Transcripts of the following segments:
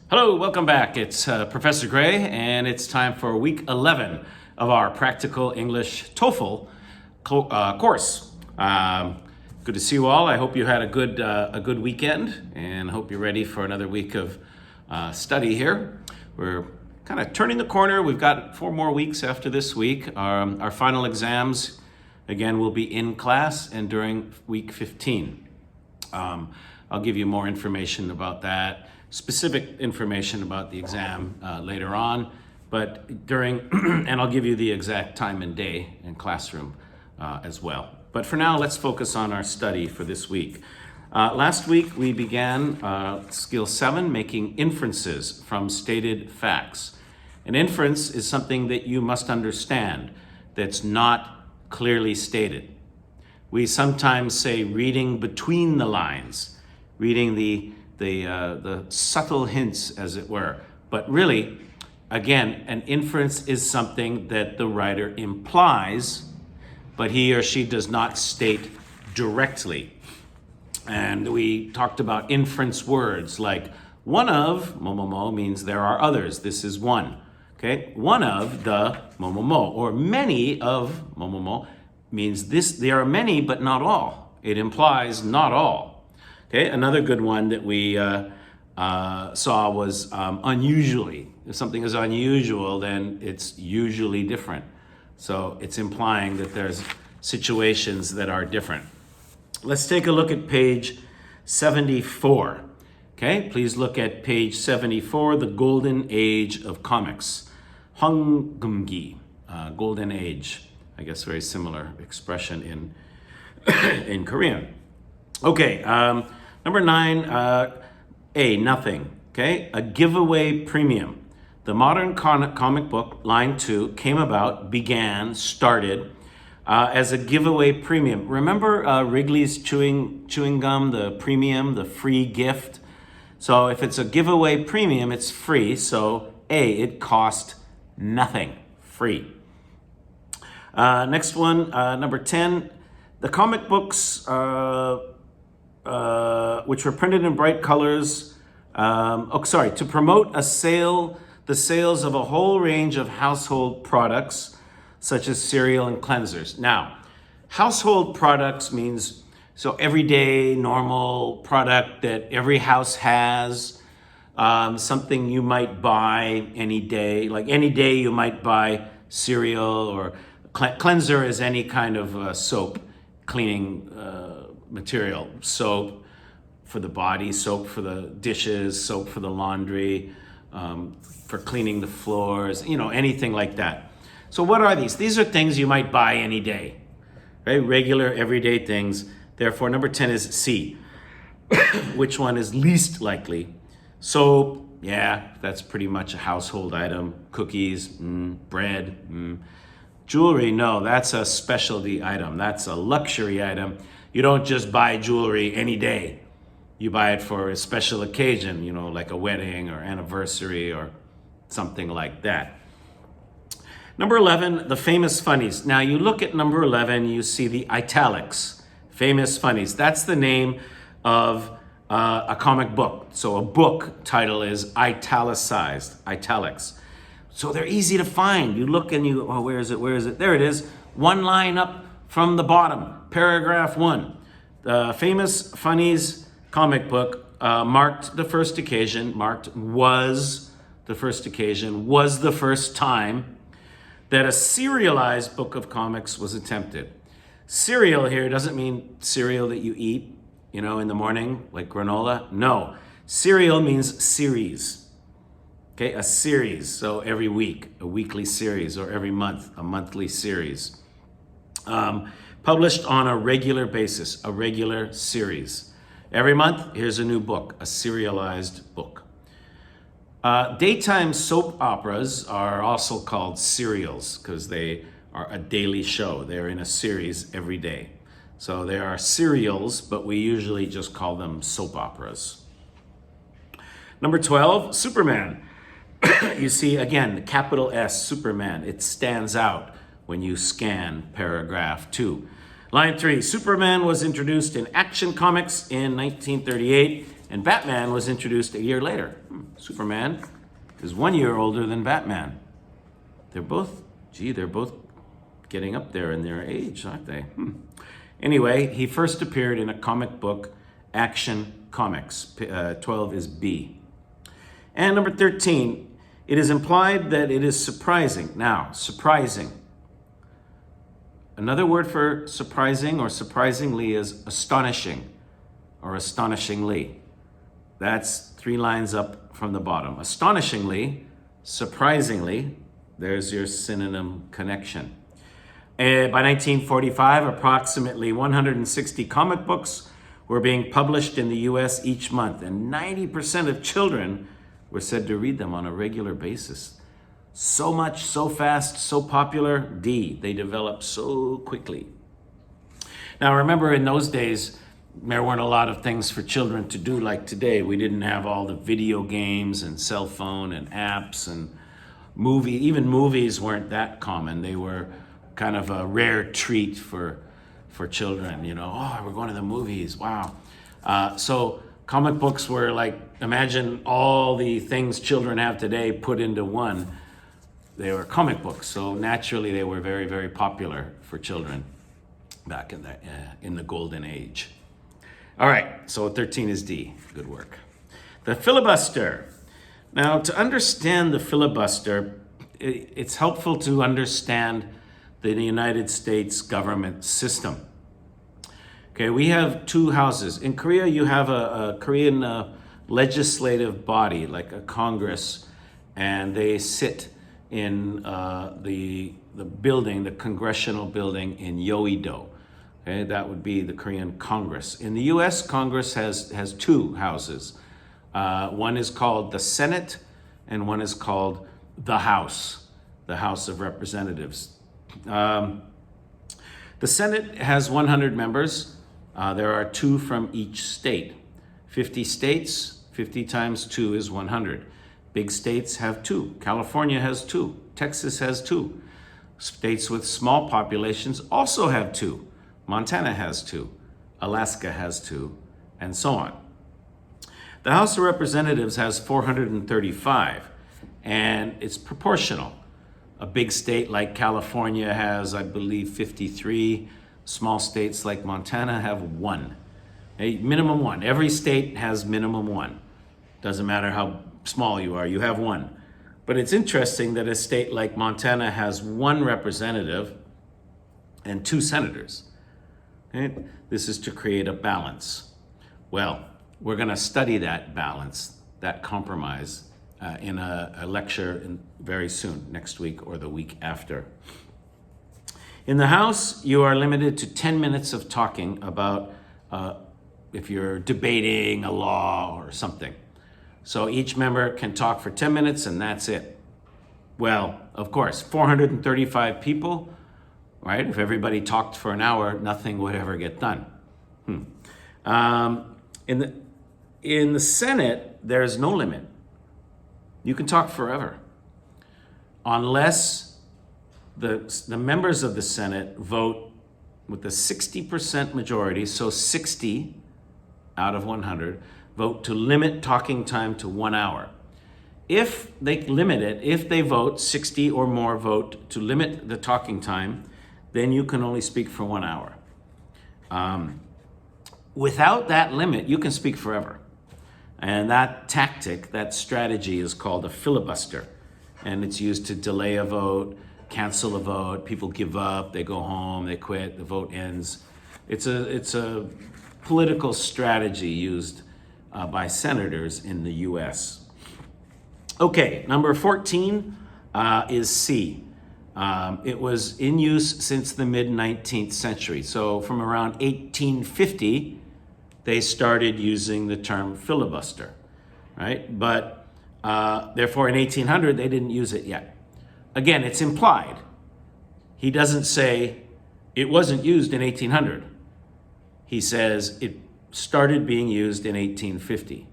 Hello, welcome back. It's Professor Gray, and it's time for week 11 of our Practical English TOEFL course. Good to see you all. I hope you had a good weekend, and hope you're ready for another week of study here. We're kind of turning the corner. We've got 4 more weeks after this week. Our final exams, again, will be in class and during week 15. I'll give you more information about that, specific information about the exam later on, but during, and I'll give you the exact time and day and classroom as well. But for now, let's focus on our study for this week. Last week, we began Skill 7, making inferences from stated facts. An inference is something that you must understand that's not clearly stated. We sometimes say reading between the lines, reading the subtle hints, as it were. But really, again, an inference is something that the writer implies, but he or she does not state directly. And we talked about inference words like one of mo means there are others. This is one. Okay, one of the mo, or many of mo means this. There are many, but not all. It implies not all. Okay, another good one that we saw was unusually. If something is unusual, then it's usually different. So it's implying that there's situations that are different. Let's take a look at page 74. Okay, please look at page 74, the golden age of comics. Hangumgi, golden age. I guess very similar expression in Korean. Okay, number 9, A, nothing. Okay, a giveaway premium. The modern comic book, line 2, came about, began, started as a giveaway premium. Remember Wrigley's chewing gum, the premium, the free gift? So if it's a giveaway premium, it's free. So A, it cost nothing, free. Next one, number 10, the comic books, which were printed in bright colors, to promote the sales of a whole range of household products, such as cereal and cleansers. Now, household products means, so everyday, normal product that every house has, something you might buy any day. Like any day you might buy cereal, or cleanser is any kind of soap, cleaning material. Soap for the body, soap for the dishes, soap for the laundry, for cleaning the floors, anything like that. So what are these? These are things you might buy any day, right? Regular, everyday things. Therefore, number 10 is C. Which one is least likely? Soap, yeah, that's pretty much a household item. Cookies, bread, Jewelry, no, that's a specialty item. That's a luxury item. You don't just buy jewelry any day. You buy it for a special occasion, like a wedding or anniversary or something like that. Number 11, the famous funnies. Now you look at number 11, you see the italics, famous funnies. That's the name of a comic book. So a book title is italicized, italics. So they're easy to find. You look and you, where is it? There it is. One line up from the bottom, paragraph 1. The famous funnies comic book marked the first occasion, was the first time that a serialized book of comics was attempted. Cereal here doesn't mean cereal that you eat, in the morning, like granola. No, cereal means series. Okay, a series. So every week, a weekly series, or every month, a monthly series. Published on a regular basis, a regular series. Every month, here's a new book, a serialized book. Daytime soap operas are also called serials because they are a daily show. They're in a series every day. So they are serials, but we usually just call them soap operas. Number 12, Superman. You see, again, the capital S, Superman. It stands out when you scan paragraph 2. Line 3, Superman was introduced in Action Comics in 1938 And Batman was introduced a year later. Superman is 1 year older than Batman. They're both getting up there in their age, aren't they? Anyway, he first appeared in a comic book, Action Comics. 12 is B. And number 13, it is implied that it is surprising. Now, surprising. Another word for surprising or surprisingly is astonishing or astonishingly. That's 3 lines up from the bottom. Astonishingly, surprisingly, there's your synonym connection. By 1945, approximately 160 comic books were being published in the US each month, and 90% of children were said to read them on a regular basis. So much, so fast, so popular. D, they developed so quickly. Now remember, in those days, there weren't a lot of things for children to do like today. We didn't have all the video games and cell phone and apps and even movies weren't that common. They were kind of a rare treat for children, oh, we're going to the movies, wow. So comic books were like, imagine all the things children have today put into one. They were comic books, so naturally they were very, very popular for children back in the golden age. All right, so 13 is D. Good work. The filibuster. Now, to understand the filibuster, it's helpful to understand the United States government system. Okay, we have 2 houses. In Korea, you have a Korean legislative body, like a Congress, and they sit in the building, the congressional building in Yeouido. Okay, that would be the Korean Congress. In the US, Congress has 2 houses. One is called the Senate, and one is called the House of Representatives. The Senate has 100 members. There are 2 from each state. 50 states, 50 times 2 is 100. Big states have 2. California has 2. Texas has 2. States with small populations also have 2. Montana has 2. Alaska has 2, and so on. The House of Representatives has 435, and it's proportional. A big state like California has, I believe, 53. Small states like Montana have 1. A minimum 1. Every state has minimum 1. Doesn't matter how small you are, you have 1. But it's interesting that a state like Montana has 1 representative and 2 senators. Okay? This is to create a balance. Well, we're going to study that balance, that compromise, in a lecture very soon, next week or the week after. In the House, you are limited to 10 minutes of talking about if you're debating a law or something. So each member can talk for 10 minutes and that's it. Well, of course, 435 people, right? If everybody talked for an hour, nothing would ever get done. In the Senate, there's no limit. You can talk forever, unless the members of the Senate vote with a 60% majority, so 60 out of 100, vote to limit talking time to 1 hour. If they limit it, if they vote, 60 or more vote to limit the talking time, then you can only speak for 1 hour. Without that limit, you can speak forever. And that tactic, that strategy is called a filibuster. And it's used to delay a vote, cancel a vote, people give up, they go home, they quit, the vote ends. It's a political strategy used by senators in the US. Okay, number 14 is C. It was in use since the mid-19th century. So from around 1850, they started using the term filibuster, right? But therefore in 1800, they didn't use it yet. Again, it's implied. He doesn't say it wasn't used in 1800. He says it started being used in 1850.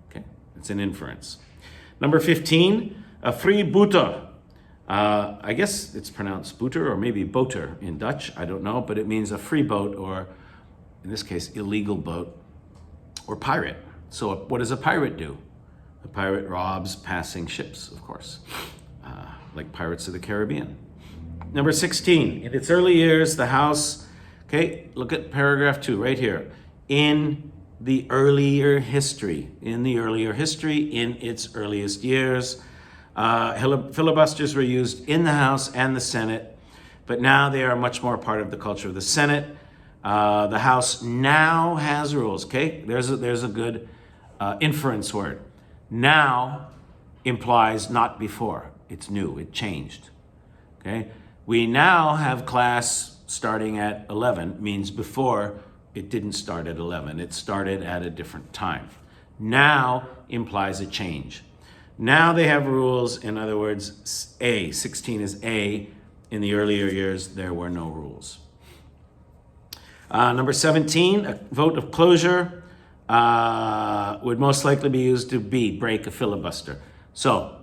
Okay, it's an inference. Number 15, a freebooter. I guess it's pronounced booter or maybe boter in Dutch, I don't know, but it means a free boat or, in this case, illegal boat or pirate. So what does a pirate do? A pirate robs passing ships, of course, like Pirates of the Caribbean. Number 16, in its early years, the house, okay, look at paragraph 2 right here. In the earlier history, in its earliest years, filibusters were used in the House and the Senate, but now they are much more part of the culture of the Senate. The House now has rules, okay? There's a good inference word. Now implies not before. It's new, it changed, okay? We now have class starting at 11, means before it didn't start at 11. It started at a different time. Now implies a change. Now they have rules. In other words, 16 is A. In the earlier years, there were no rules. Number 17, a vote of closure would most likely be used to break a filibuster. So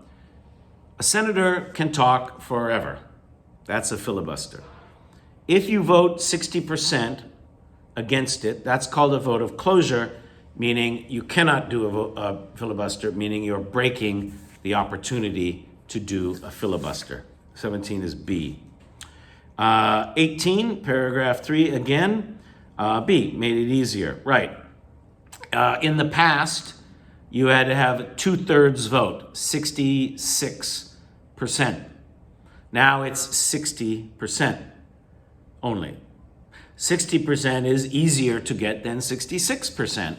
a senator can talk forever. That's a filibuster. If you vote 60% against it, that's called a vote of closure, meaning you cannot do a filibuster, meaning you're breaking the opportunity to do a filibuster. 17 is B. 18, paragraph 3 again, B, made it easier, right. In the past, you had to have a 2/3 vote, 66%. Now it's 60% only. 60% is easier to get than 66%.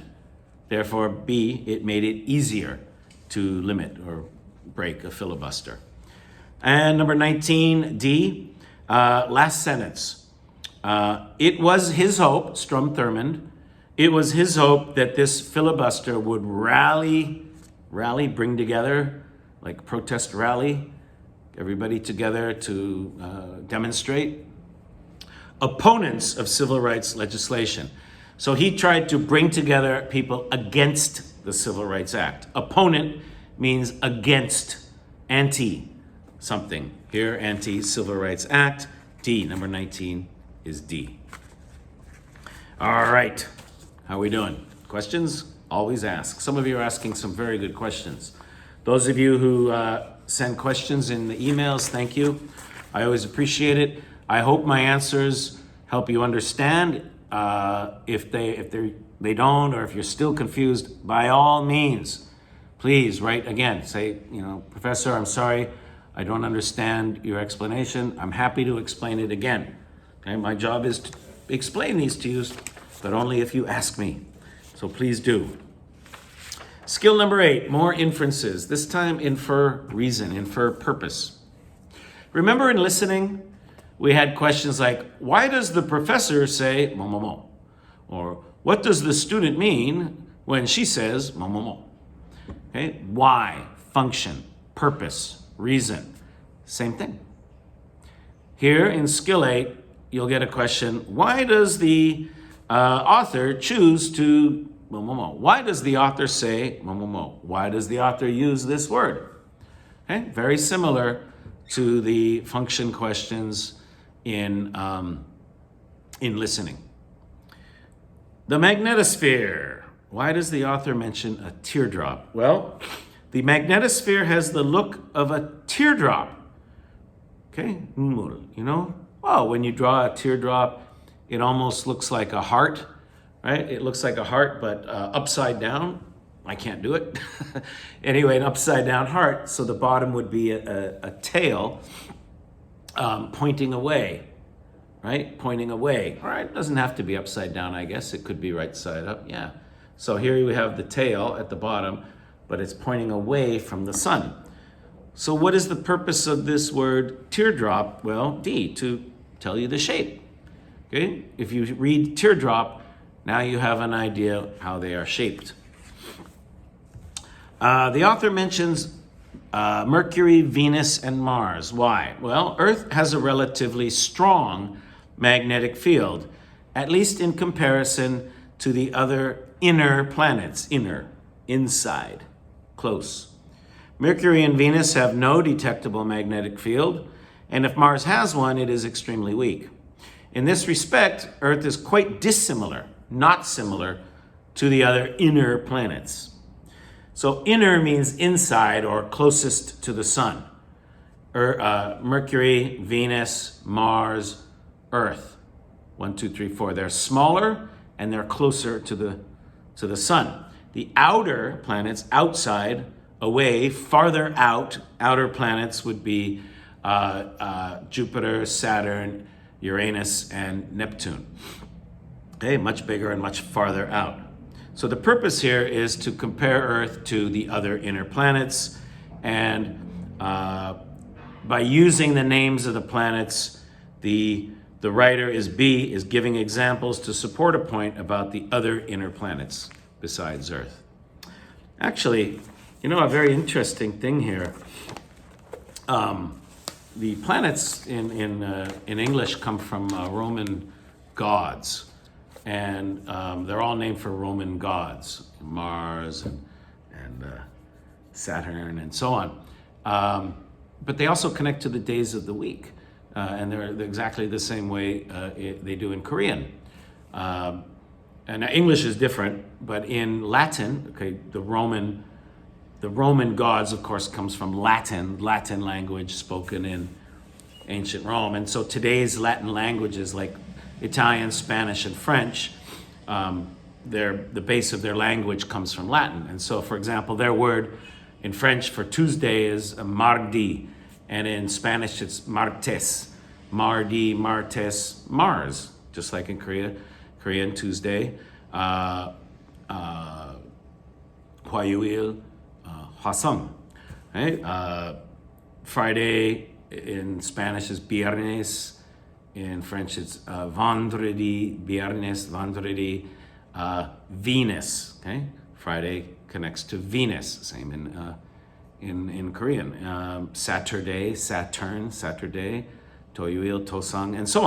Therefore, B, it made it easier to limit or break a filibuster. And number 19, D, last sentence. It was his hope, Strom Thurmond, it was his hope that this filibuster would rally, bring together, like protest rally, everybody together to demonstrate, opponents of civil rights legislation. So he tried to bring together people against the Civil Rights Act. Opponent means against, anti something. Here, anti-Civil Rights Act. D, number 19 is D. All right, how are we doing? Questions? Always ask. Some of you are asking some very good questions. Those of you who send questions in the emails, thank you. I always appreciate it. I hope my answers help you understand. If they don't, or if you're still confused, by all means, please write again. Say, Professor, I'm sorry, I don't understand your explanation. I'm happy to explain it again. Okay, my job is to explain these to you, but only if you ask me. So please do. Skill number 8, more inferences. This time infer reason, infer purpose. Remember in listening, we had questions like, why does the professor say mo mo mo? Or what does the student mean when she says mo mo mo? Okay, why, function, purpose, reason, same thing. Here in skill 8, you'll get a question, why does the author choose to mo mo mo? Why does the author say mo mo mo? Why does the author use this word? Okay, very similar to the function questions in listening. The magnetosphere. Why does the author mention a teardrop? Well, the magnetosphere has the look of a teardrop. Okay, well, when you draw a teardrop, it almost looks like a heart, right? It looks like a heart, but upside down. I can't do it. Anyway, an upside down heart. So the bottom would be a tail pointing away, right? Pointing away. All right, it doesn't have to be upside down, I guess. It could be right side up, yeah. So here we have the tail at the bottom, but it's pointing away from the sun. So what is the purpose of this word teardrop? Well, D, to tell you the shape. Okay, if you read teardrop, now you have an idea how they are shaped. The author mentions Mercury, Venus, and Mars. Why? Well, Earth has a relatively strong magnetic field, at least in comparison to the other inner planets. Inner, inside, close. Mercury and Venus have no detectable magnetic field, and if Mars has one, it is extremely weak. In this respect, Earth is quite dissimilar, not similar to the other inner planets. So inner means inside or closest to the sun. Mercury, Venus, Mars, Earth. 1, 2, 3, 4. They're smaller and they're closer to the sun. The outer planets, outside, away, farther out, outer planets would be Jupiter, Saturn, Uranus, and Neptune. Okay, much bigger and much farther out. So the purpose here is to compare Earth to the other inner planets, and by using the names of the planets, the writer is giving examples to support a point about the other inner planets besides Earth. Actually, a very interesting thing here. The planets in English come from Roman gods, and they're all named for Roman gods, Mars and Saturn and so on. But they also connect to the days of the week, and they're exactly the same way they do in Korean. And English is different, but in Latin, okay, the Roman gods, of course, comes from Latin language spoken in ancient Rome. And so today's Latin languages like Italian, Spanish, and French, the base of their language comes from Latin. And so, for example, their word in French for Tuesday is mardi, and in Spanish it's martes. Mardi, martes, Mars, just like in Korean Tuesday. Hwayuil, Hwasong. Right? Friday in Spanish is viernes. In French, it's vendredi, viernes, vendredi, Venus. Okay, Friday connects to Venus. Same in Korean. Saturday, Saturn, Saturday, Toyuil, Tosang, and so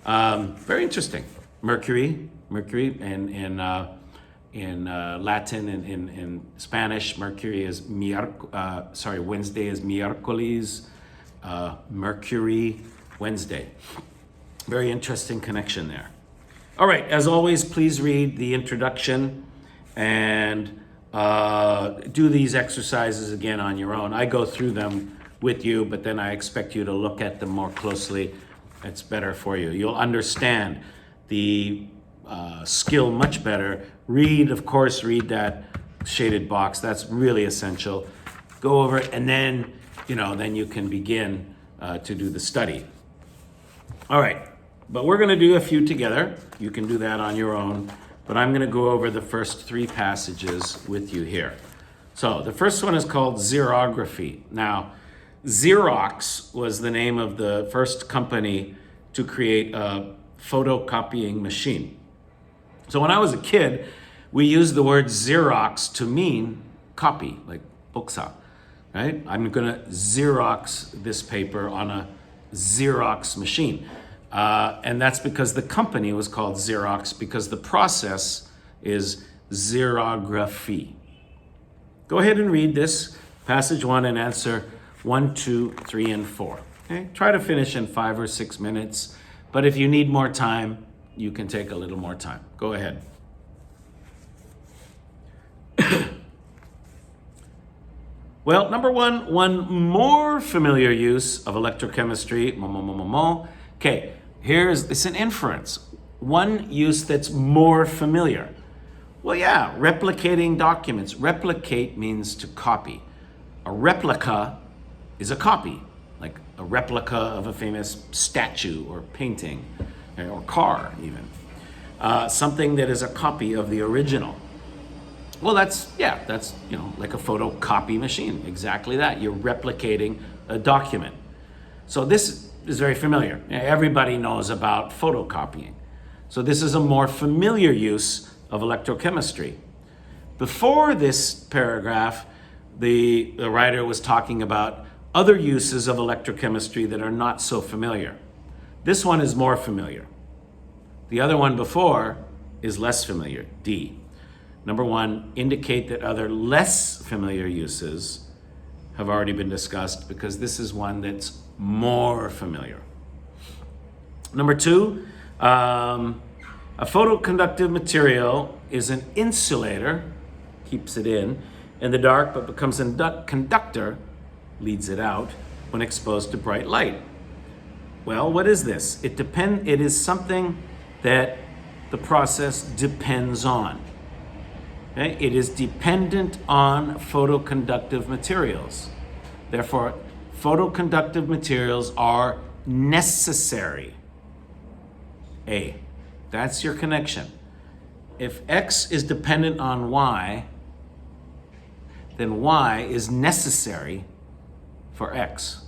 on. Very interesting. Mercury, in Latin and in Spanish, Mercury is Wednesday is miércoles. Mercury, Wednesday. Very interesting connection there. All right, as always, please read the introduction and do these exercises again on your own. I go through them with you, but then I expect you to look at them more closely. It's better for you. You'll understand the skill much better. Read that shaded box. That's really essential. Go over it, and then you can begin to do the study. All right, but we're going to do a few together. You can do that on your own, but I'm going to go over the first 3 passages with you here. So the first one is called xerography. Now, Xerox was the name of the first company to create a photocopying machine. So when I was a kid, we used the word Xerox to mean copy, like boksa, right? I'm going to Xerox this paper on a Xerox machine. And that's because the company was called Xerox, because the process is xerography. Go ahead and read this, passage 1, and answer 1, 2, 3, and 4. Okay? Try to finish in 5 or 6 minutes, but if you need more time, you can take a little more time. Go ahead. Well, number one more familiar use of electrochemistry. Okay, it's an inference. One use that's more familiar. Well, yeah, replicating documents. Replicate means to copy. A replica is a copy, like a replica of a famous statue or painting or car even. Something that is a copy of the original. Well, that's like a photocopy machine. Exactly that. You're replicating a document. So this is very familiar. Everybody knows about photocopying. So this is a more familiar use of electrochemistry. Before this paragraph, the writer was talking about other uses of electrochemistry that are not so familiar. This one is more familiar. The other one before is less familiar, D. Number 1, indicate that other less familiar uses have already been discussed, because this is one that's more familiar. Number 2, a photoconductive material is an insulator, keeps it in the dark, but becomes a conductor, leads it out, when exposed to bright light. Well, what is this? It is something that the process depends on. Okay? It is dependent on photoconductive materials. Therefore, photoconductive materials are necessary. A. That's your connection. If X is dependent on Y, then Y is necessary for X.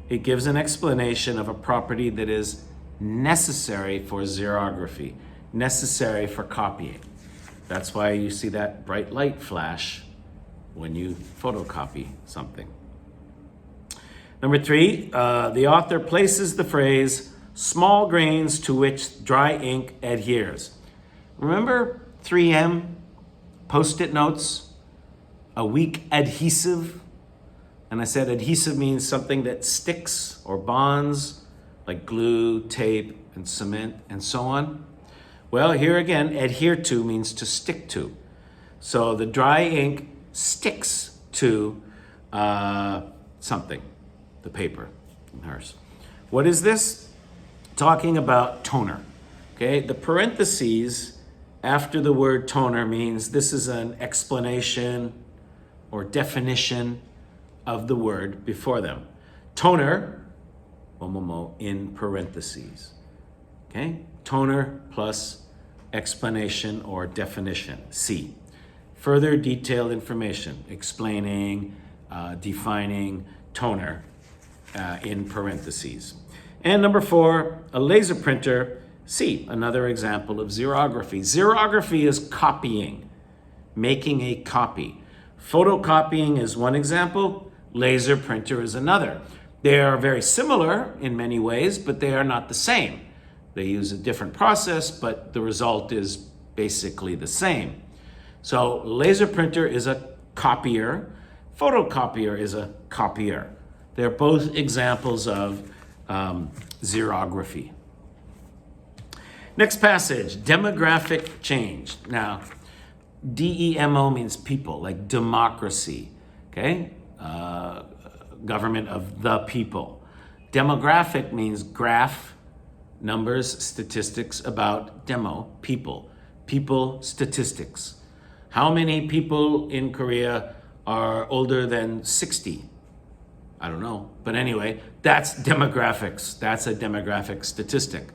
It gives an explanation of a property that is necessary for xerography, necessary for copying. That's why you see that bright light flash when you photocopy something. Number 3, the author places the phrase small grains to which dry ink adheres. Remember 3M, Post-it notes, a weak adhesive? And I said adhesive means something that sticks or bonds, like glue, tape, and cement, and so on. Well, here again, adhere to means to stick to. So the dry ink sticks to something, the paper, hers. What is this? Talking about toner. Okay, the parentheses after the word toner means this is an explanation or definition of the word before them. Toner, in parentheses. Okay, toner plus explanation or definition, C. Further detailed information explaining, defining toner in parentheses. And number 4, a laser printer, C, another example of xerography. Xerography is copying, making a copy. Photocopying is one example, laser printer is another. They are very similar in many ways, but they are not the same. They use a different process, but the result is basically the same. So laser printer is a copier, photocopier is a copier. They're both examples of xerography. Next passage, demographic change. Now, DEMO means people, like democracy, okay? Government of the people. Demographic means graph, numbers, statistics about demo, people. People statistics. How many people in Korea are older than 60? I don't know. But anyway, that's demographics. That's a demographic statistic.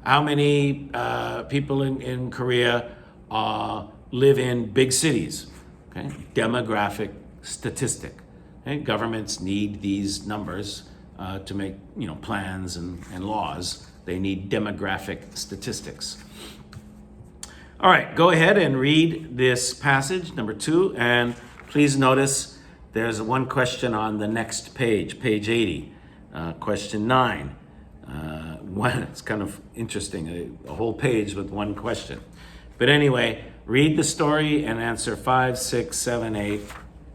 How many people in Korea live in big cities? Okay, demographic statistic. Okay? Governments need these numbers to make plans and laws. They need demographic statistics. All right, go ahead and read this passage, number 2, and please notice there's one question on the next page, page 80, question 9. It's kind of interesting, a whole page with one question. But anyway, read the story and answer 5, 6, 7, 8,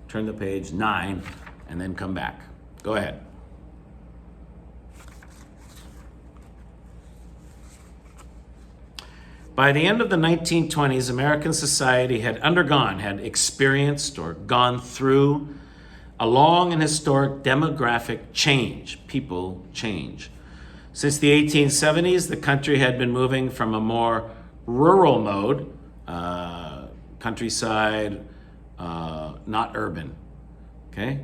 turn the page, 9, and then come back. Go ahead. By the end of the 1920s, American society had experienced or gone through a long and historic demographic change, people change. Since the 1870s, the country had been moving from a more rural mode, countryside, not urban, okay?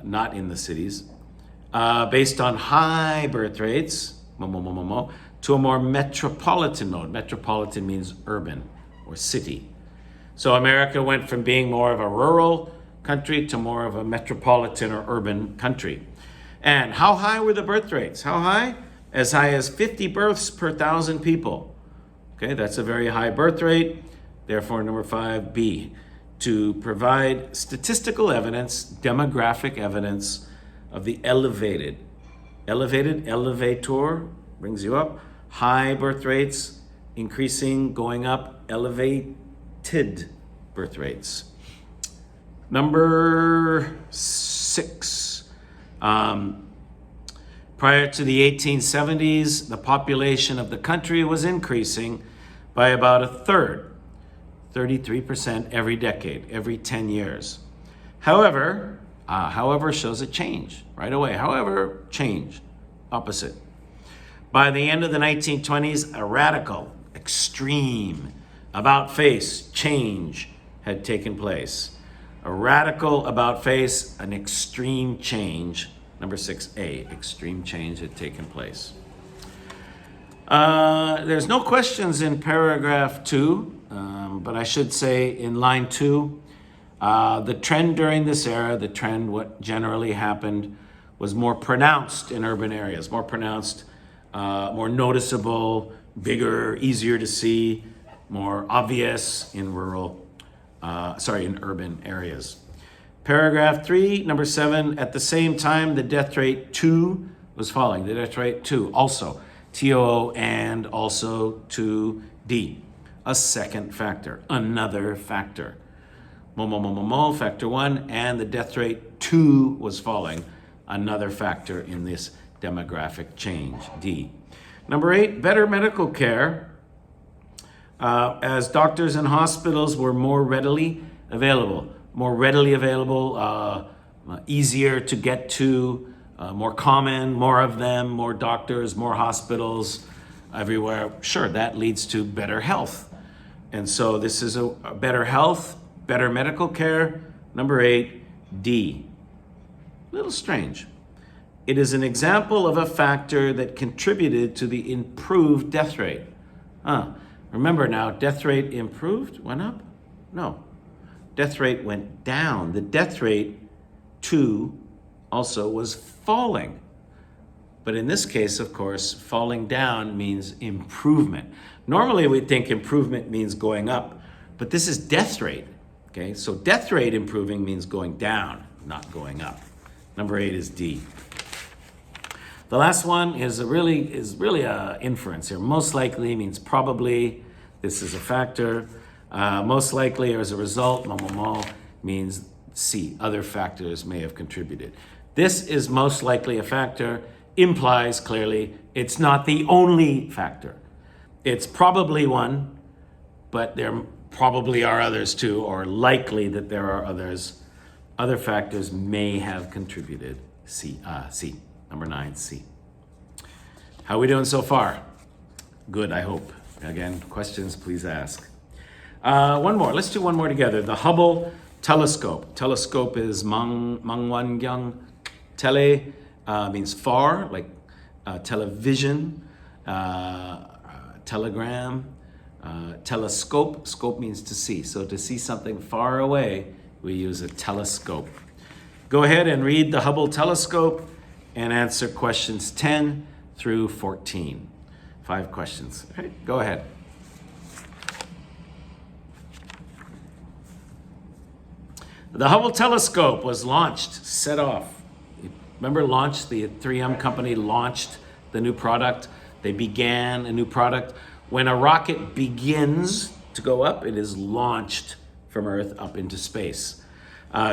Not in the cities, based on high birth rates, to a more metropolitan mode. Metropolitan means urban or city. So America went from being more of a rural country to more of a metropolitan or urban country. And how high were the birth rates? How high? As high as 50 births per 1,000 people. Okay, that's a very high birth rate. Therefore, number 5, B, to provide statistical evidence, demographic evidence of the elevator, brings you up, high birth rates, increasing, going up, elevated birth rates. Number 6, prior to the 1870s, the population of the country was increasing, by about a third, 33% every decade, every 10 years. However shows a change right away. However, change, opposite. By the end of the 1920s, a radical, extreme, about-face change had taken place. A radical about-face, an extreme change, number 6A, extreme change had taken place. There's no questions in paragraph 2, but I should say in line 2, the trend during this era, what generally happened, was more pronounced in urban areas, more pronounced, more noticeable, bigger, easier to see, more obvious in in urban areas. Paragraph 3, number 7, at the same time, the death rate 2 was falling. The death rate 2 also, TOO and also 2D. A second factor, another factor. Factor 1, and the death rate 2 was falling. Another factor in this demographic change, D. Number 8, better medical care. As doctors and hospitals were more readily available, easier to get to, more common, more of them, more doctors, more hospitals everywhere. Sure, that leads to better health. And so this is a better health, better medical care. Number 8, D. A little strange. It is an example of a factor that contributed to the improved death rate. Remember now, death rate improved, went up? No, death rate went down. The death rate 2 also was falling. But in this case, of course, falling down means improvement. Normally we think improvement means going up, but this is death rate. Okay, so death rate improving means going down, not going up. Number 8 is D. The last one is really a inference here. Most likely means probably. This is a factor. Most likely, or as a result, means C. Other factors may have contributed. This is most likely a factor, implies clearly it's not the only factor. It's probably one, but there probably are others too, or likely that there are others. Other factors may have contributed. C. Number 9, C. How are we doing so far? Good, I hope. Again, questions, please ask. One more. Let's do one more together. The Hubble telescope. Telescope is Mangwangyang. Tele means far, like television, telegram. Telescope. Scope means to see. So to see something far away, we use a telescope. Go ahead and read the Hubble telescope and answer questions 10 through 14. 5 questions. Okay, go ahead. The Hubble telescope was launched, set off. Remember launched, the 3M company launched the new product. They began a new product. When a rocket begins to go up, it is launched from Earth up into space.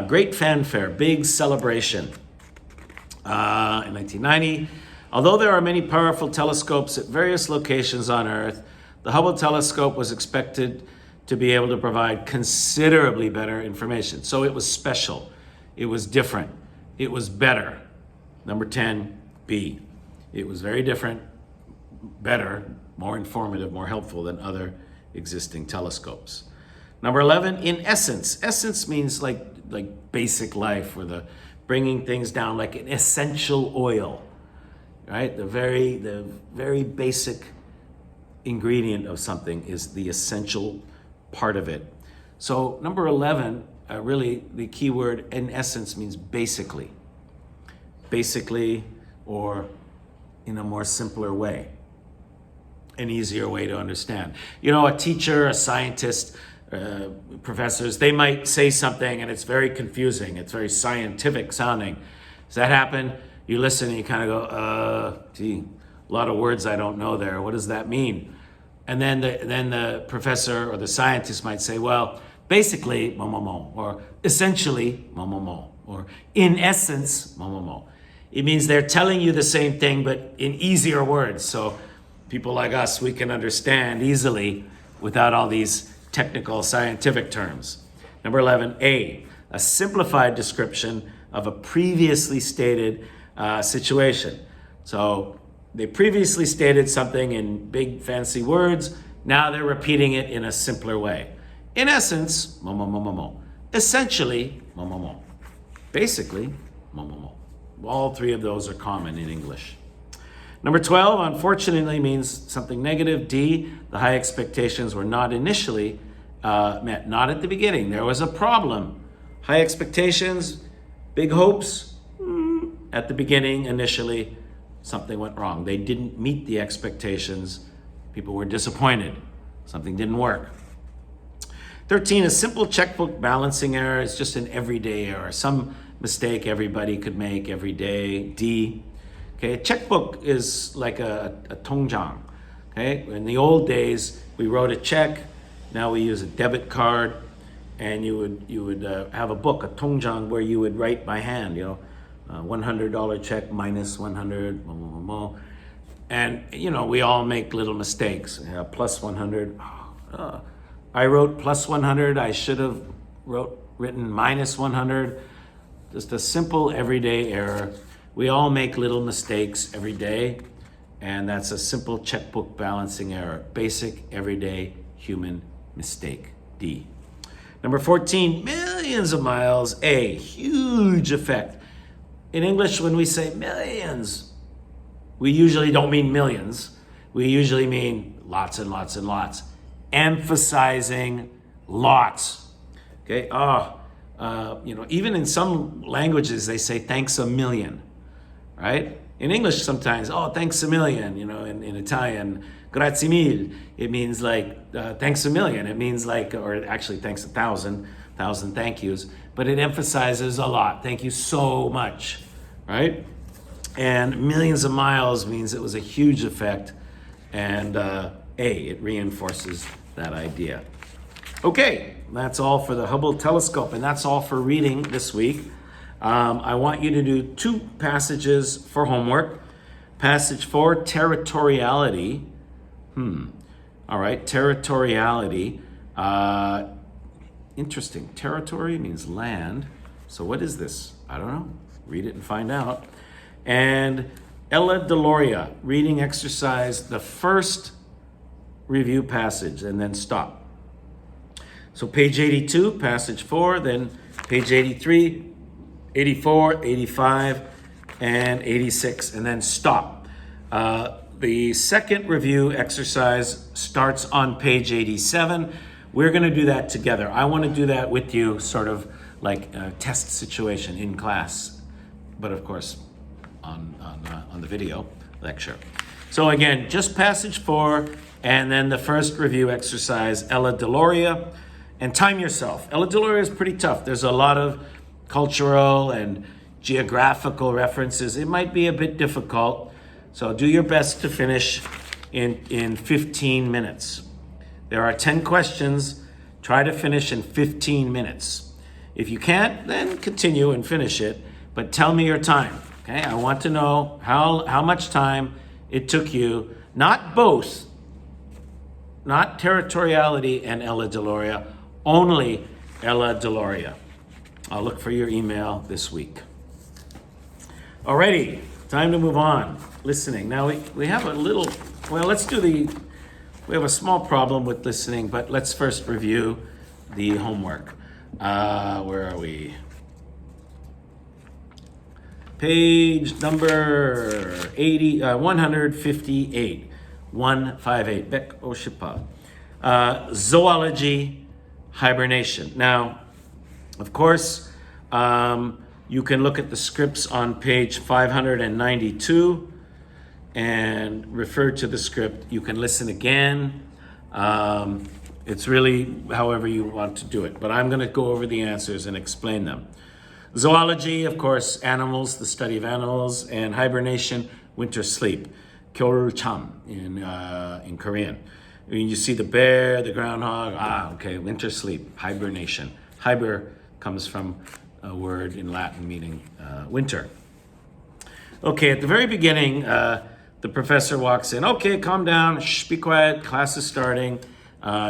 Great fanfare, big celebration. In 1990, although there are many powerful telescopes at various locations on Earth, the Hubble telescope was expected to be able to provide considerably better information. So it was special, it was different, it was better. Number 10, B. It was very different, better, more informative, more helpful than other existing telescopes. Number 11, in essence. Essence means like basic life, or the bringing things down, like an essential oil, right? The very basic ingredient of something is the essential part of it. So number 11, really the key word in essence means basically. Basically, or in a more simpler way, an easier way to understand. You know, a teacher, a scientist, professors, they might say something and it's very confusing. It's very scientific sounding. Does that happen? You listen and you kind of go, gee, a lot of words I don't know there. What does that mean? And then the professor or the scientist might say, well, basically, or essentially, or in essence, It means they're telling you the same thing, but in easier words. So people like us, we can understand easily without all these technical scientific terms. Number 11, A, a simplified description of a previously stated situation. So they previously stated something in big fancy words. Now they're repeating it in a simpler way. In essence, mo mo mo mo mo. Essentially, mo mo mo. Basically, mo mo mo. All three of those are common in English. Number 12, unfortunately, means something negative. D, the high expectations were not initially met. Not at the beginning. There was a problem. High expectations, big hopes. At the beginning, initially, something went wrong. They didn't meet the expectations. People were disappointed. Something didn't work. 13, a simple checkbook balancing error is just an everyday error. Some mistake everybody could make every day. D. Okay, a checkbook is like a 통장. Okay, in the old days, we wrote a check. Now we use a debit card, and you would have a book, a 통장, where you would write by hand. You know, $100 check minus 100, and you know we all make little mistakes. Plus 100. I wrote plus 100. I should have written minus 100. Just a simple everyday error. We all make little mistakes every day, and that's a simple checkbook balancing error. Basic, everyday human mistake. D. Number 14, millions of miles. A, huge effect. In English, when we say millions, we usually don't mean millions. We usually mean lots and lots and lots. Emphasizing lots. Okay, you know, even in some languages, they say thanks a million, right? In English, sometimes, oh, thanks a million, you know, in Italian, grazie mille, it means like, thanks a million. It means like, or actually thanks 1,000 thank yous, but it emphasizes a lot. Thank you so much, right? And millions of miles means it was a huge effect, and it reinforces that idea. Okay, that's all for the Hubble telescope, and that's all for reading this week. I want you to do 2 passages for homework. Passage 4, territoriality. All right, territoriality. Interesting. Territory means land. So what is this? I don't know. Read it and find out. And Ella Deloria, reading exercise, the first review passage, and then stop. So page 82, passage 4, then page 83, 84, 85, and 86, and then stop. The second review exercise starts on page 87. We're going to do that together. I want to do that with you, sort of like a test situation in class, but of course on the video lecture. So again, just passage 4, and then the first review exercise, Ella Deloria, and time yourself. Ella Deloria is pretty tough. There's a lot of cultural and geographical references. It might be a bit difficult, so do your best to finish in 15 minutes. There are 10 questions. Try to finish in 15 minutes. If you can't, then continue and finish it, but tell me your time. Okay, I want to know how much time it took you, not both, not territoriality and Ella Deloria, only Ella Deloria. I'll look for your email this week. Alrighty, time to move on. Listening. Now we have a little, well, we have a small problem with listening, but let's first review the homework. Where are we? Page number 158. 158. Beck Oshipa. Zoology, hibernation. Now, of course, you can look at the scripts on page 592 and refer to the script. You can listen again. It's really however you want to do it, but I'm going to go over the answers and explain them. Zoology, of course, animals, the study of animals, and hibernation, winter sleep. Kyorul-cham in Korean. When you see the bear, the groundhog, okay, winter sleep, hibernation. Hiber comes from a word in Latin meaning winter. Okay, at the very beginning, the professor walks in. Okay, calm down, shh, be quiet, class is starting.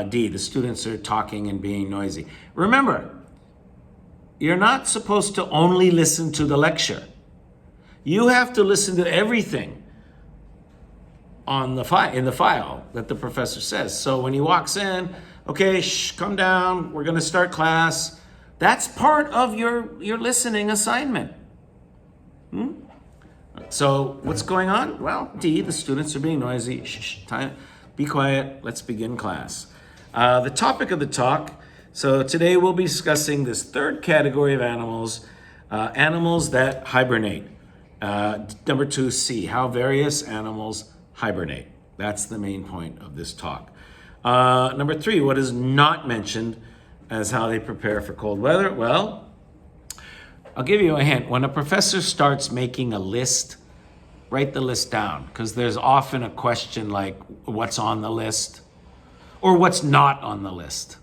D, the students are talking and being noisy. Remember, you're not supposed to only listen to the lecture. You have to listen to everything on the in the file that the professor says. So when he walks in, okay, shh, come down, we're going to start class. That's part of your listening assignment. So what's going on? Well, D, the students are being noisy. Shh, time, be quiet, let's begin class. The topic of the talk, so today we'll be discussing this third category of animals, animals that hibernate. Number 2C, how various animals hibernate. That's the main point of this talk. Number 3, what is not mentioned as how they prepare for cold weather? Well, I'll give you a hint. When a professor starts making a list, write the list down, because there's often a question like what's on the list or what's not on the list,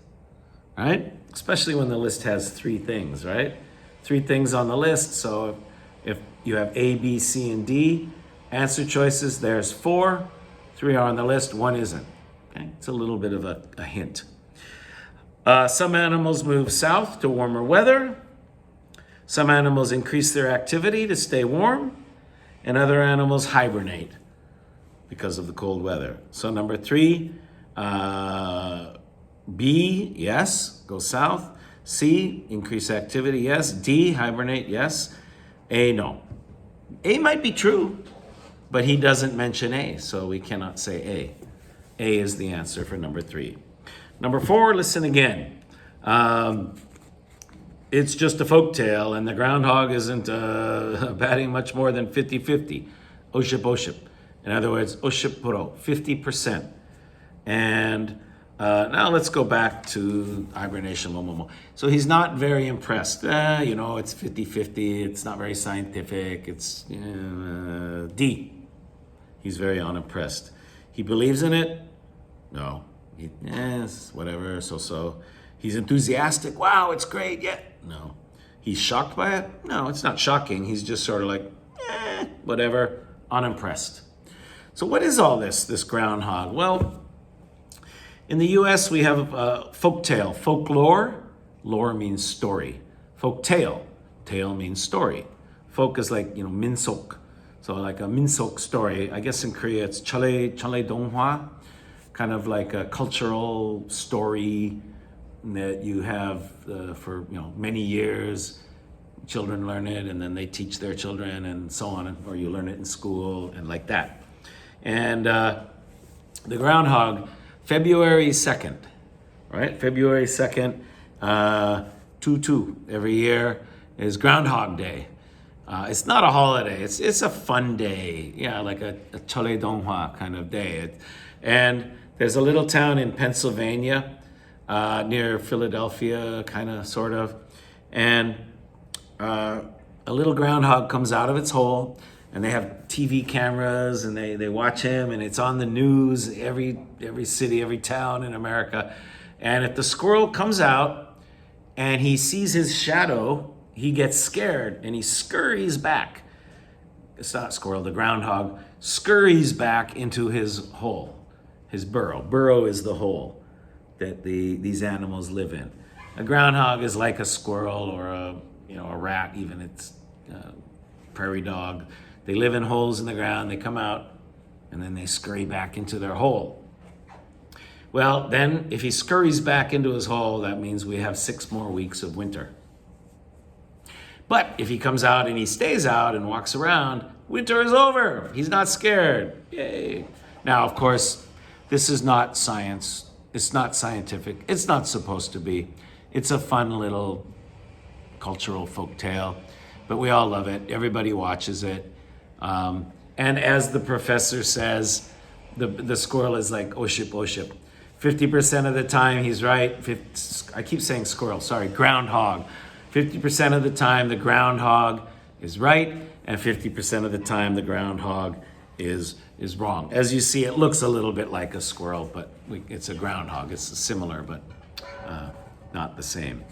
right? Especially when the list has 3 things, right? 3 things on the list. So if you have A, B, C, and D answer choices, there's 4. 3 are on the list, 1 isn't. Okay, it's a little bit of a hint. Some animals move south to warmer weather. Some animals increase their activity to stay warm, and other animals hibernate because of the cold weather. So number 3, B, yes, go south. C, increase activity, yes. D, hibernate, yes. A, no. A might be true, but he doesn't mention A, so we cannot say A. A is the answer for number 3. Number 4, listen again. It's just a folk tale, and the groundhog isn't batting much more than 50-50. Oship, oship. In other words, oship puro, 50%. And now let's go back to hibernation. Momomo. So he's not very impressed. It's 50-50. It's not very scientific. It's D. He's very unimpressed. He believes in it? No. Yes, whatever, so. He's enthusiastic. Wow, it's great. Yeah. No. He's shocked by it? No, it's not shocking. He's just sort of like, whatever, unimpressed. So what is all this groundhog? Well, in the US, we have folk tale, folklore. Lore means story. Folk tale. Tale means story. Folk is like, minsok. So like a minsok story. I guess in Korea, it's chale donghwa. Kind of like a cultural story that you have for many years. Children learn it, and then they teach their children, and so on, or you learn it in school, and like that. And the groundhog, February 2nd, right? February 2nd, 2/2 every year is Groundhog Day. It's not a holiday. It's a fun day. Yeah, like a Chole Donghua kind of day. And there's a little town in Pennsylvania near Philadelphia, kind of, sort of. And a little groundhog comes out of its hole, and they have TV cameras, and they watch him, and it's on the news, every city, every town in America. And if the squirrel comes out and he sees his shadow, he gets scared and he scurries back. It's not squirrel, the groundhog scurries back into his hole, his burrow. Burrow is the hole that these animals live in. A groundhog is like a squirrel or a rat, even. It's a prairie dog. They live in holes in the ground, they come out, and then they scurry back into their hole. Well, then if he scurries back into his hole, that means we have 6 more weeks of winter. But if he comes out and he stays out and walks around, winter is over. He's not scared. Yay. Now, of course, this is not science. It's not scientific. It's not supposed to be. It's a fun little cultural folk tale, but we all love it. Everybody watches it. And as the professor says, the squirrel is like oship, oship. 50% of the time he's right. I keep saying squirrel, sorry, groundhog. 50% of the time the groundhog is right, and 50% of the time the groundhog is wrong. As you see, it looks a little bit like a squirrel, but it's a groundhog. It's similar, but not the same.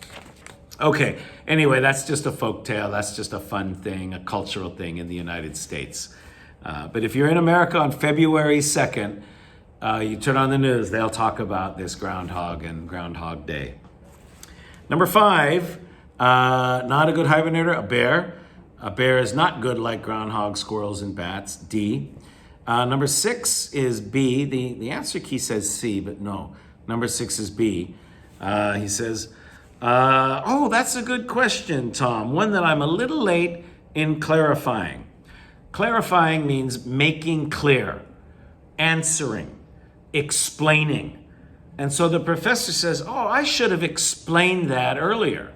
Okay, anyway, that's just a folk tale. That's just a fun thing, a cultural thing in the United States. But if you're in America on February 2nd, You turn on the news, they'll talk about this groundhog and Groundhog Day. Number 5, not a good hibernator, a bear. A bear is not good like groundhogs, squirrels, and bats, D. Number 6 is B. The answer key says C, but no. Number 6 is B. He says, oh, that's a good question, Tom. One that I'm a little late in clarifying. Clarifying means making clear, answering, explaining. And so the professor says, oh, I should have explained that earlier.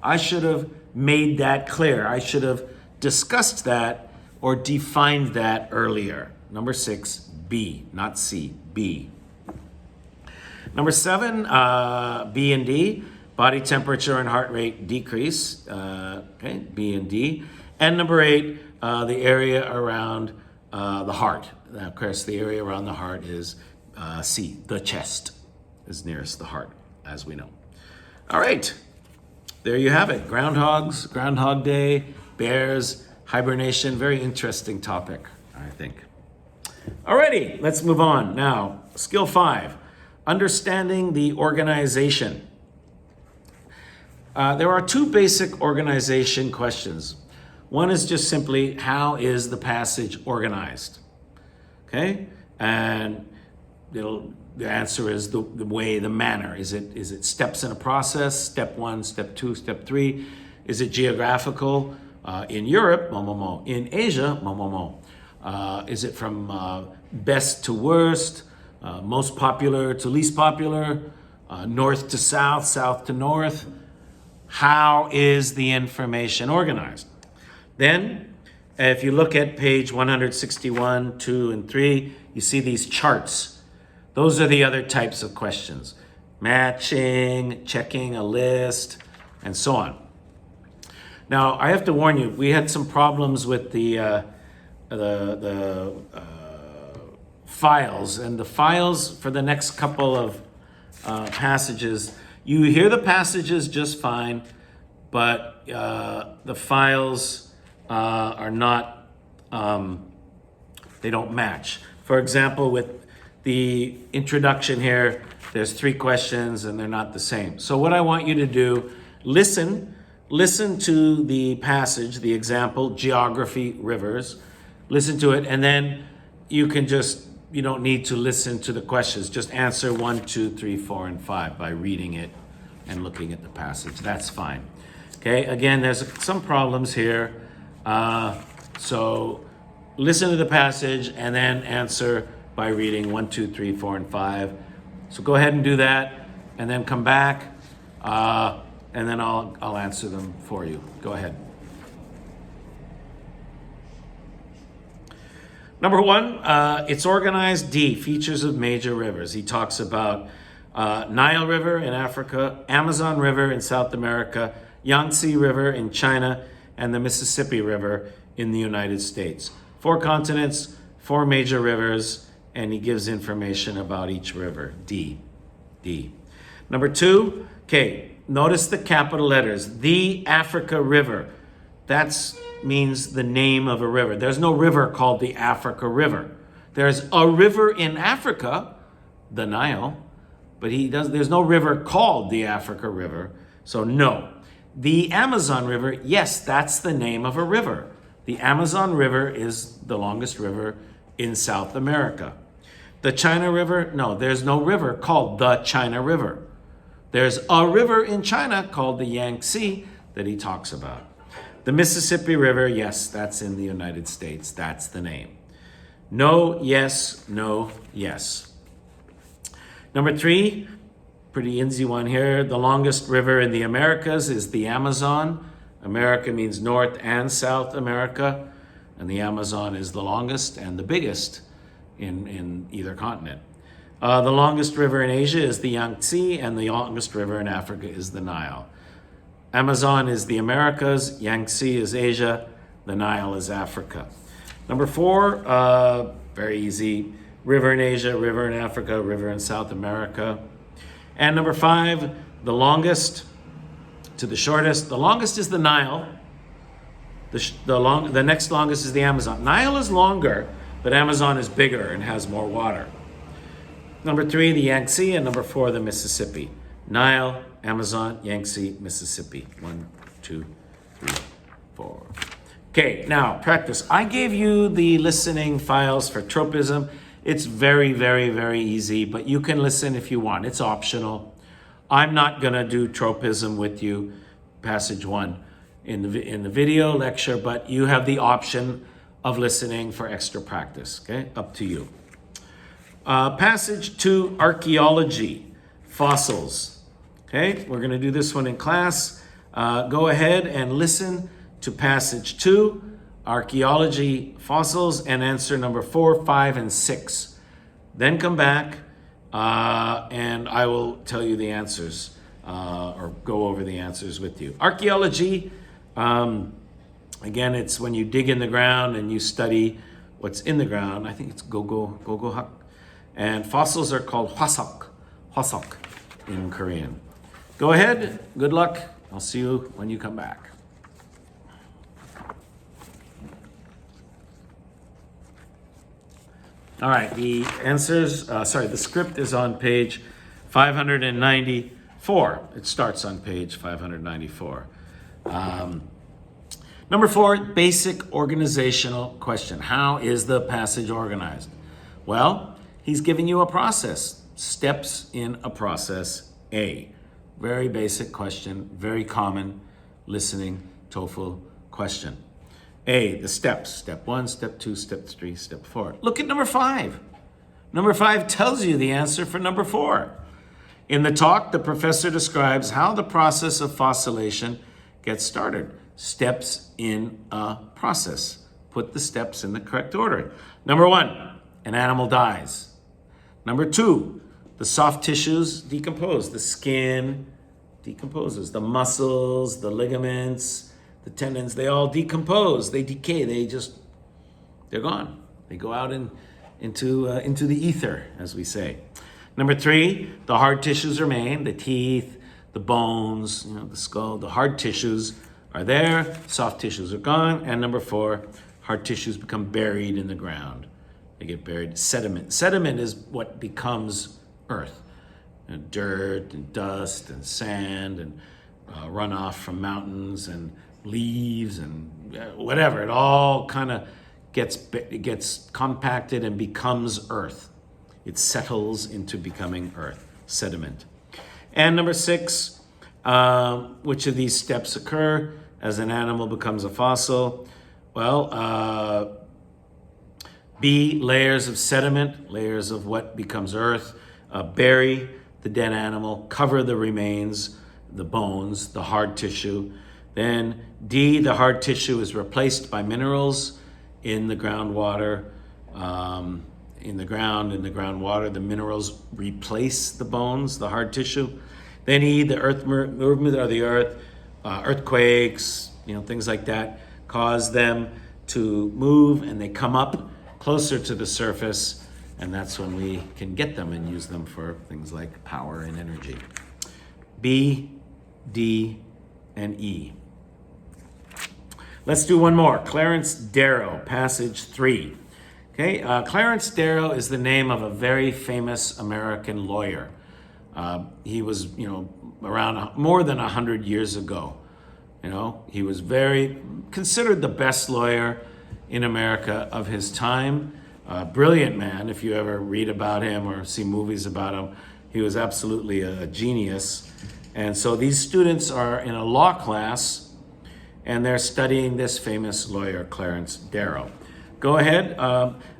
I should have made that clear. I should have discussed that or defined that earlier. Number 6, B, not C, B. Number 7, B and D, body temperature and heart rate decrease, okay, B and D. And number 8, the area around the heart. Now, of course, the area around the heart is C, the chest is nearest the heart, as we know. All right, there you have it. Groundhogs, Groundhog Day, bears, hibernation, very interesting topic, I think. Alrighty, let's move on. Now, skill 5, understanding the organization. There are 2 basic organization questions. One is just simply, how is the passage organized? Okay, and the answer is the way, the manner. Is it steps in a process? Step 1, step 2, step 3. Is it geographical? In Europe, mo mo mo. In Asia, mo mo mo. Is it from best to worst, most popular to least popular, north to south, south to north? How is the information organized? Then, if you look at page 161, 2, and 3, you see these charts. Those are the other types of questions. Matching, checking a list, and so on. Now, I have to warn you, we had some problems with the files, and the files for the next couple of passages, you hear the passages just fine, but the files are not, they don't match. For example, with the introduction here, there's 3 questions and they're not the same. So what I want you to do, listen to the passage, the example, geography, rivers, listen to it, and then you can you don't need to listen to the questions. Just answer 1, 2, 3, 4, and 5 by reading it and looking at the passage. That's fine. Okay, again, there's some problems here. So listen to the passage and then answer by reading 1, 2, 3, 4, and 5. So go ahead and do that and then come back and then I'll answer them for you. Go ahead. Number 1, it's organized. D, features of major rivers. He talks about Nile River in Africa, Amazon River in South America, Yangtze River in China, and the Mississippi River in the United States. 4 continents, 4 major rivers, and he gives information about each river. D. Number 2, okay, notice the capital letters. The Africa River. That means the name of a river. There's no river called the Africa River. There's a river in Africa, the Nile, but there's no river called the Africa River, so no. The Amazon River, yes, that's the name of a river. The Amazon River is the longest river in South America. The China River, no, there's no river called the China River. There's a river in China called the Yangtze that he talks about. The Mississippi River, yes, that's in the United States. That's the name. No, yes, no, yes. Number 3, pretty easy one here. The longest river in the Americas is the Amazon. America means North and South America, and the Amazon is the longest and the biggest in either continent. The longest river in Asia is the Yangtze, and the longest river in Africa is the Nile. Amazon is the Americas, Yangtze is Asia, the Nile is Africa. Number 4, very easy. River in Asia, river in Africa, river in South America. And number 5, the longest to the shortest. The longest is the Nile. The next longest is the Amazon. Nile is longer, but Amazon is bigger and has more water. Number 3, the Yangtze, and number 4, the Mississippi. Nile, Amazon, Yangtze, Mississippi. 1, 2, 3, 4. Okay, now practice. I gave you the listening files for tropism. It's very, very, very easy, but you can listen if you want. It's optional. I'm not gonna do tropism with you, passage 1, in the video lecture, but you have the option of listening for extra practice, okay? Up to you. Passage 2, archaeology, fossils. Okay, we're gonna do this one in class. Go ahead and listen to passage 2, archaeology, fossils, and answer number 4, 5, and 6. Then come back and I will tell you the answers or go over the answers with you. Archaeology, again, it's when you dig in the ground and you study what's in the ground. I think it's gogohak. And fossils are called hwasok in Korean. Go ahead, good luck. I'll see you when you come back. All right, the answers, the script is on page 594. It starts on page 594. Number 4, basic organizational question. How is the passage organized? Well, he's giving you a process, steps in a process A. Very basic question, very common listening TOEFL question. A, the steps, step 1, step 2, step 3, step 4. Look at number 5. Number 5 tells you the answer for number 4. In the talk, the professor describes how the process of fossilization gets started. Steps in a process. Put the steps in the correct order. Number 1, an animal dies. Number 2, the soft tissues decompose. The skin decomposes. The muscles, the ligaments, the tendons, they all decompose. They decay. They're gone. They go out into the ether, as we say. Number 3, the hard tissues remain. The teeth, the bones, the skull, the hard tissues are there. Soft tissues are gone. And number 4, hard tissues become buried in the ground. They get buried. Sediment. Sediment is what becomes earth. Dirt and dust and sand and runoff from mountains and leaves and whatever. It all kind of gets compacted and becomes earth. It settles into becoming earth, sediment. And number 6, which of these steps occur as an animal becomes a fossil? Well, B, layers of sediment, layers of what becomes earth. Bury the dead animal, cover the remains, the bones, the hard tissue. Then D, the hard tissue is replaced by minerals in the groundwater. In the groundwater, the minerals replace the bones, the hard tissue. Then E, the earth movement of the earth, earthquakes, things like that, cause them to move and they come up closer to the surface, and that's when we can get them and use them for things like power and energy. B, D, and E. Let's do one more. Clarence Darrow, passage 3. Okay, Clarence Darrow is the name of a very famous American lawyer. He was, around more than 100 years ago. He was considered the best lawyer in America of his time. Brilliant man. If you ever read about him or see movies about him, he was absolutely a genius. And so these students are in a law class and they're studying this famous lawyer, Clarence Darrow. Go ahead.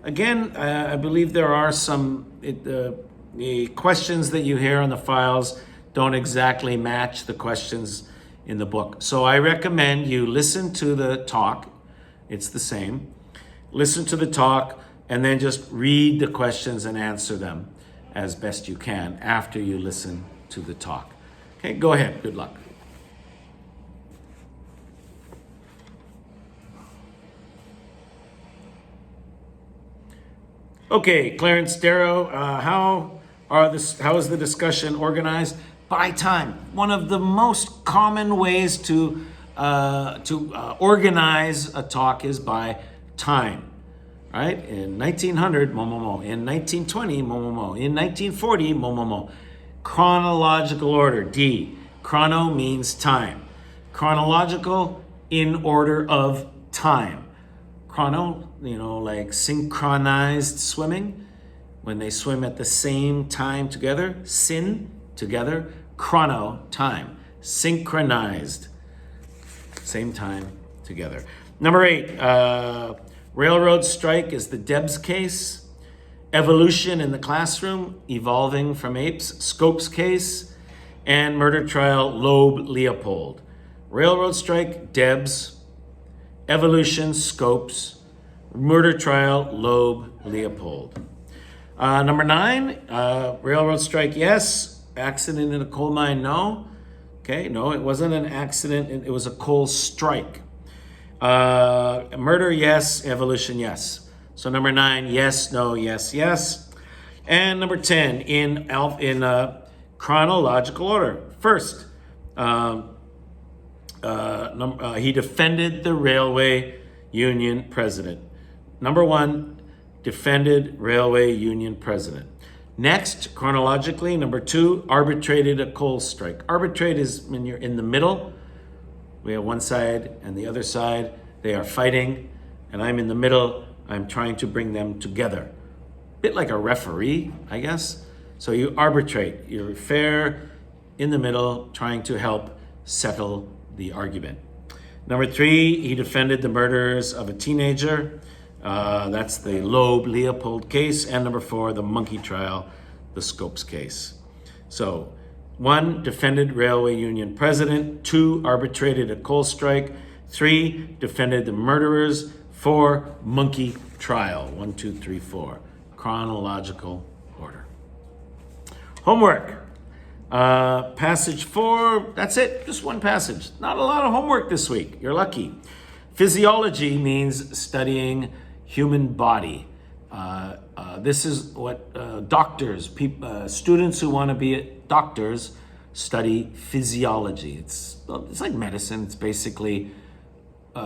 Again, I believe there are the questions that you hear on the files don't exactly match the questions in the book. So I recommend you listen to the talk. It's the same. Listen to the talk and then just read the questions and answer them as best you can after you listen to the talk. Okay, go ahead. Good luck. Okay, Clarence Darrow, how is the discussion organized? By time. One of the most common ways to organize a talk is by time. right? In 1900, mo, mo, mo. In 1920, mo, mo, mo. In 1940, mo, mo, mo. Chronological order, D. Chrono means time. Chronological, in order of time. Chrono, like synchronized swimming, when they swim at the same time together. Syn, together. Chrono, time. Synchronized, same time together. Number 8, railroad strike is the Debs case. Evolution in the classroom, evolving from apes, Scopes case. And murder trial, Loeb Leopold. Railroad strike, Debs. Evolution, Scopes. Murder trial, Loeb Leopold. Number 9, railroad strike, yes. Accident in a coal mine, no. Okay, no, it wasn't an accident. It was a coal strike. Murder, yes. Evolution, yes. So number 9, yes, no, yes, yes. And number 10, in chronological order. First, he defended the railway union president. Number 1, defended railway union president. Next, chronologically, number 2, arbitrated a coal strike. Arbitrate is when you're in the middle. We have one side and the other side. They are fighting, and I'm in the middle. I'm trying to bring them together. A bit like a referee, I guess. So you arbitrate. You're fair in the middle, trying to help settle the argument. Number 3, he defended the murders of a teenager. That's the Loeb Leopold case. And number 4, the monkey trial, the Scopes case. So 1, defended railway union president. 2, arbitrated a coal strike. 3, defended the murderers. 4, monkey trial. 1, 2, 3, 4. Chronological order. Homework. Passage 4, that's it, just one passage. Not a lot of homework this week, you're lucky. Physiology means studying human body. This is what doctors, students who want to be doctors study physiology. It's like medicine. It's basically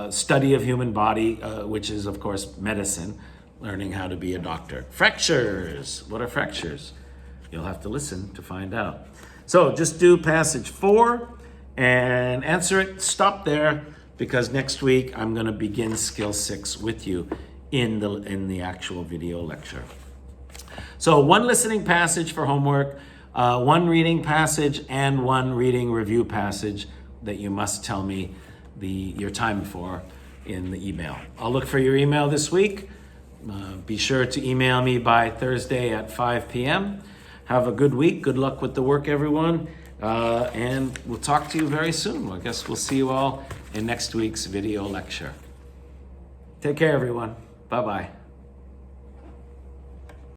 study of human body, which is of course medicine, learning how to be a doctor. Fractures, what are fractures? You'll have to listen to find out. So just do passage 4 and answer it. Stop there, because next week I'm going to begin skill 6 with you in the actual video lecture. So 1 listening passage for homework, 1 reading passage, and 1 reading review passage that you must tell me your time for in the email. I'll look for your email this week. Be sure to email me by Thursday at 5 p.m. Have a good week. Good luck with the work, everyone. And we'll talk to you very soon. I guess we'll see you all in next week's video lecture. Take care, everyone. Bye-bye.